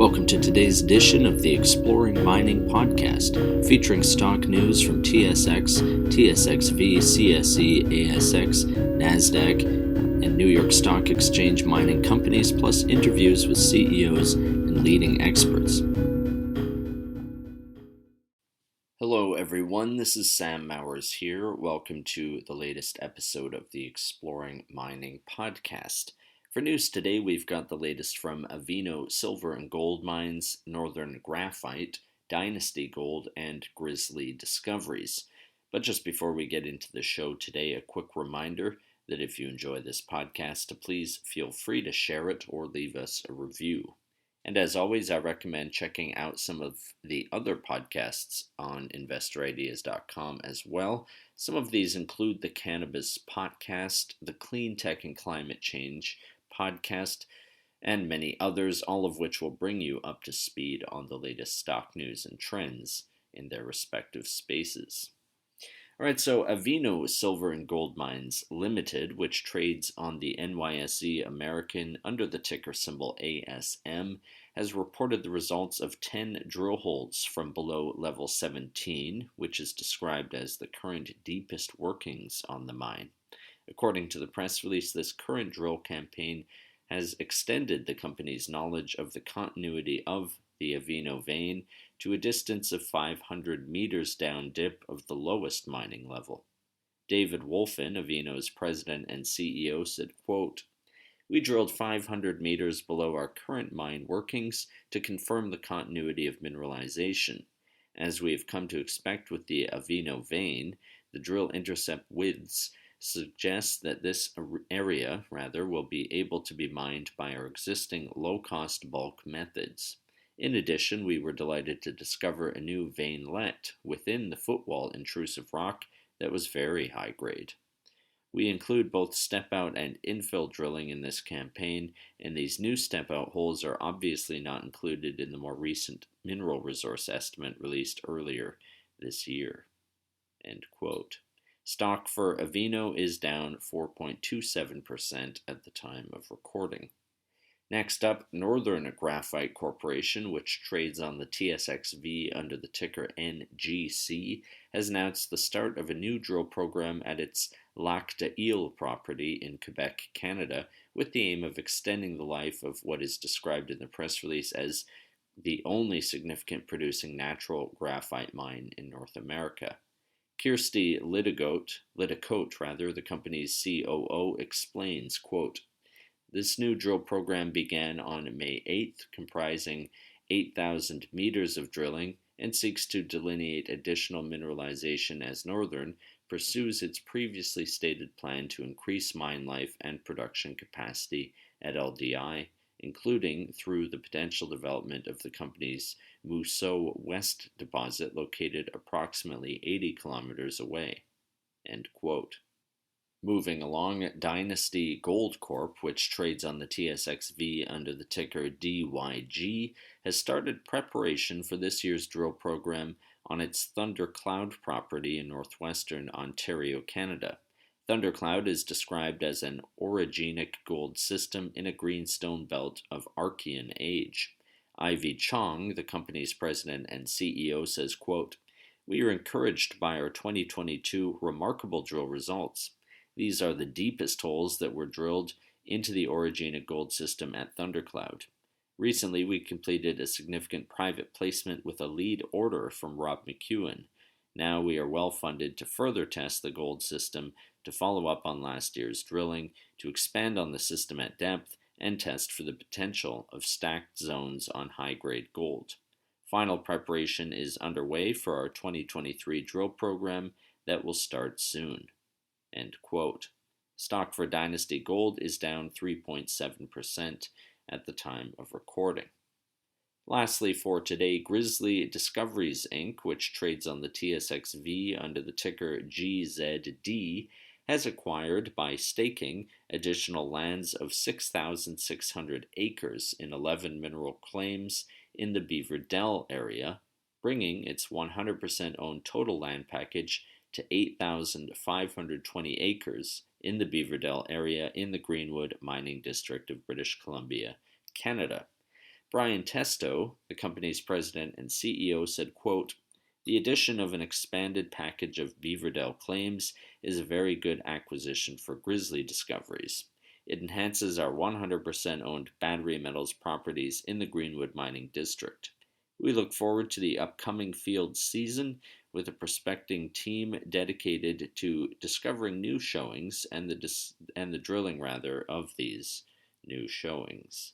Welcome to today's edition of the Exploring Mining podcast, featuring stock news from TSX, TSXV, CSE, ASX, NASDAQ, and New York Stock Exchange mining companies, plus interviews with CEOs and leading experts. Hello everyone, this is Sam Mowers here. Welcome to the latest episode of the Exploring Mining podcast. For news today, we've got the latest from Avino Silver and Gold Mines, Northern Graphite, Dynasty Gold, and Grizzly Discoveries. But just before we get into the show today, a quick reminder that if you enjoy this podcast, please feel free to share it or leave us a review. And as always, I recommend checking out some of the other podcasts on InvestorIdeas.com as well. Some of these include the Cannabis Podcast, the Clean Tech and Climate Change Podcast, and many others, all of which will bring you up to speed on the latest stock news and trends in their respective spaces. All right, so Avino Silver and Gold Mines Limited, which trades on the NYSEAmerican under the ticker symbol ASM, has reported the results of 10 drill holes from below level 17, which is described as the current deepest workings on the mine. According to the press release, this current drill campaign has extended the company's knowledge of the continuity of the Avino vein to a distance of 500 meters down dip of the lowest mining level. David Wolfin, Avino's president and CEO, said, quote, "We drilled 500 meters below our current mine workings to confirm the continuity of mineralization. As we have come to expect with the Avino vein, the drill intercept widths suggests that this area will be able to be mined by our existing low-cost bulk methods. In addition, we were delighted to discover a new veinlet within the footwall intrusive rock that was very high grade. We include both step-out and infill drilling in this campaign, and these new step-out holes are obviously not included in the more recent mineral resource estimate released earlier this year." End quote. Stock for Avino is down 4.27% at the time of recording. Next up, Northern Graphite Corporation, which trades on the TSXV under the ticker NGC, has announced the start of a new drill program at its Lac d'Ile property in Quebec, Canada, with the aim of extending the life of what is described in the press release as the only significant producing natural graphite mine in North America. Kirsty Lidicote, the company's COO, explains, quote, "This new drill program began on May 8th, comprising 8,000 meters of drilling, and seeks to delineate additional mineralization as Northern pursues its previously stated plan to increase mine life and production capacity at LDI, including through the potential development of the company's Mousseau West deposit located approximately 80 kilometers away." End quote. Moving along, Dynasty Gold Corp, which trades on the TSXV under the ticker DYG, has started preparation for this year's drill program on its Thundercloud property in northwestern Ontario, Canada. Thundercloud is described as an orogenic gold system in a greenstone belt of Archean age. Ivy Chong, the company's president and CEO, says, quote, "We are encouraged by our 2022 remarkable drill results. These are the deepest holes that were drilled into the orogenic gold system at Thundercloud. Recently, we completed a significant private placement with a lead order from Rob McEwen. Now we are well funded to further test the gold system, to follow up on last year's drilling, to expand on the system at depth, and test for the potential of stacked zones on high-grade gold. Final preparation is underway for our 2023 drill program that will start soon." End quote. Stock for Dynasty Gold is down 3.7% at the time of recording. Lastly, for today, Grizzly Discoveries Inc., which trades on the TSXV under the ticker GZD, has acquired, by staking, additional lands of 6,600 acres in 11 mineral claims in the Beaver Dell area, bringing its 100% owned total land package to 8,520 acres in the Beaver Dell area in the Greenwood Mining District of British Columbia, Canada. Brian Testo, the company's president and CEO, said, quote, "The addition of an expanded package of Beaverdale claims is a very good acquisition for Grizzly Discoveries. It enhances our 100% owned battery metals properties in the Greenwood Mining District. We look forward to the upcoming field season with a prospecting team dedicated to discovering new showings and the drilling of these new showings."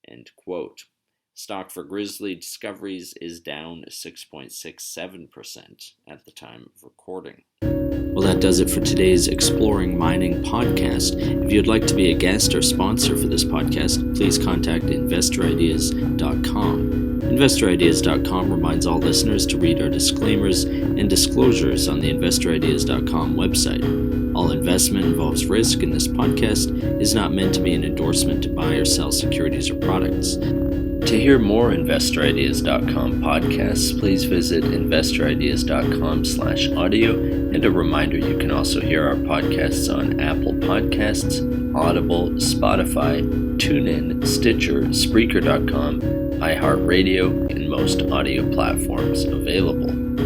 End quote. Stock for Grizzly Discoveries is down 6.67% at the time of recording. Well, that does it for today's Exploring Mining podcast. If you'd like to be a guest or sponsor for this podcast, please contact InvestorIdeas.com. InvestorIdeas.com reminds all listeners to read our disclaimers and disclosures on the InvestorIdeas.com website. All investment involves risk, and this podcast is not meant to be an endorsement to buy or sell securities or products. To hear more InvestorIdeas.com podcasts, please visit InvestorIdeas.com/audio. And a reminder, you can also hear our podcasts on Apple Podcasts, Audible, Spotify, TuneIn, Stitcher, Spreaker.com, iHeartRadio, and most audio platforms available.